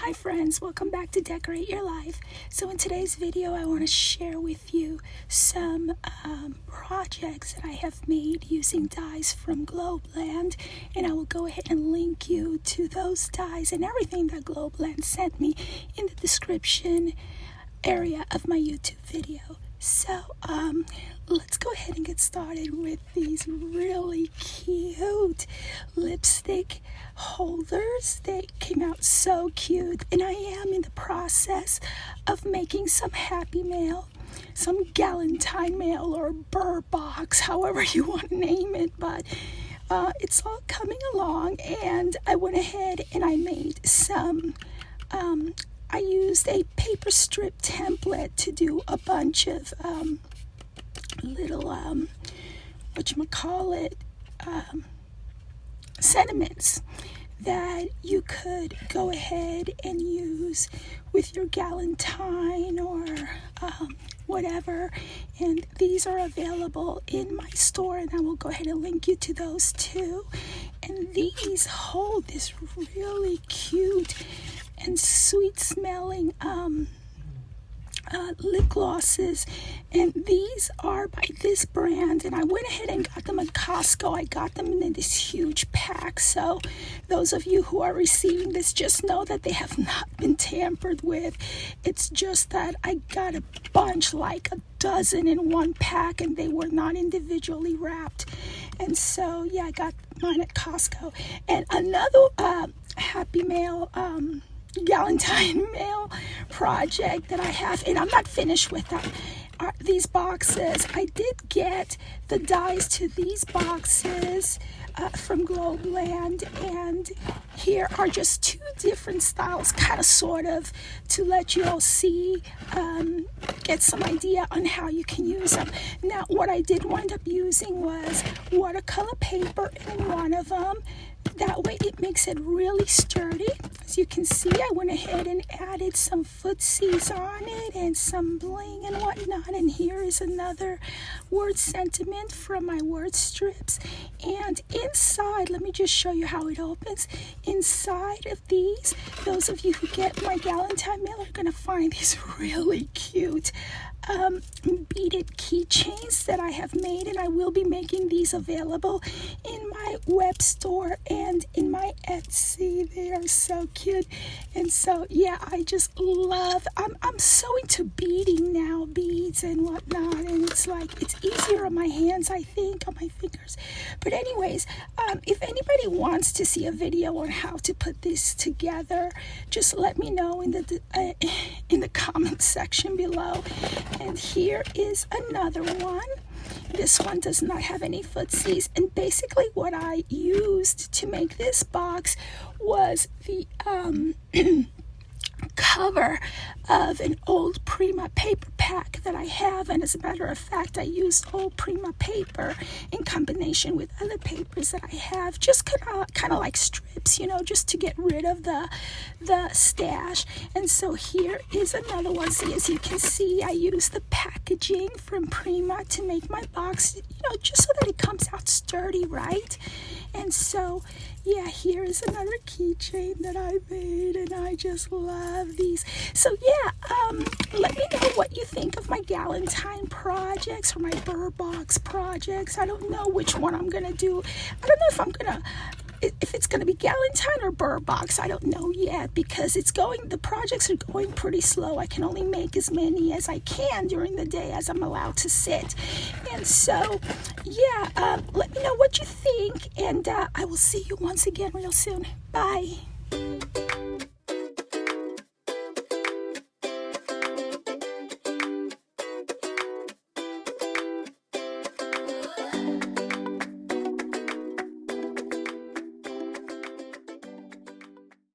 Hi friends, welcome back to Decorate Your Life. So in today's video I want to share with you some projects that I have made using dies from Globleland, and I will go ahead and link you to those dies and everything that Globleland sent me in the description area of my YouTube video. So let's go ahead and get started with these really cute lipstick holders. They came out so cute, and I am in the process of making some happy mail, some Galentine mail or burr box, however you want to name it, but it's all coming along. And I went ahead and I made some I used a paper strip template to do a bunch of little sentiments that you could go ahead and use with your Galentine or whatever. And these are available in my store, and I will go ahead and link you to those too. And these hold this really cute and sweet smelling lip glosses, and these are by this brand, and I went ahead and got them at Costco. I got them in this huge pack, so those of you who are receiving this just know that they have not been tampered with. It's just that I got a bunch, like a dozen in one pack, and they were not individually wrapped. And so yeah, I got mine at Costco. And another Happy Mail Galentine mail project that I have, and I'm not finished with them, are these boxes. I did get the dies to these boxes from Globleland, and here are just two different styles, kind of sort of, to let you all see, get some idea on how you can use them. Now what I did wind up using was watercolor paper in one of them. That way it makes it really sturdy. As you can see, I went ahead and added some footsies on it and some bling and whatnot. And here is another word sentiment from my word strips. And inside, let me just show you how it opens. Inside of these, those of you who get my Galentine mail are going to find these really cute beaded keychains that I have made, and I will be making these available in my web store and in my Etsy. They are so cute. And so yeah, I just love, I'm so into beading now, beads and whatnot, and it's like, it's easier on my hands, I think, on my fingers. But anyways, if anybody wants to see a video on how to put this together, just let me know in the comment section below. And here is another one. This one does not have any footsies, and basically what I used to make this box was the cover of an old Prima paper pack that I have. And as a matter of fact, I used old Prima paper in combination with other papers that I have, just kind of like strips, you know, just to get rid of the stash. And so here is another one. See, as you can see, I used the packaging from Prima to make my box, you know, just so that it comes out sturdy, right? And so yeah, here is another keychain that I made, and I just love these. So yeah, let me know what you think of my Galentine projects or my burr box projects. I don't know which one I'm gonna do. I don't know if it's gonna be Galentine or burr box. I don't know yet, because the projects are going pretty slow. I can only make as many as I can during the day as I'm allowed to sit. And so yeah, let me know what you think, and I will see you once again real soon. Bye.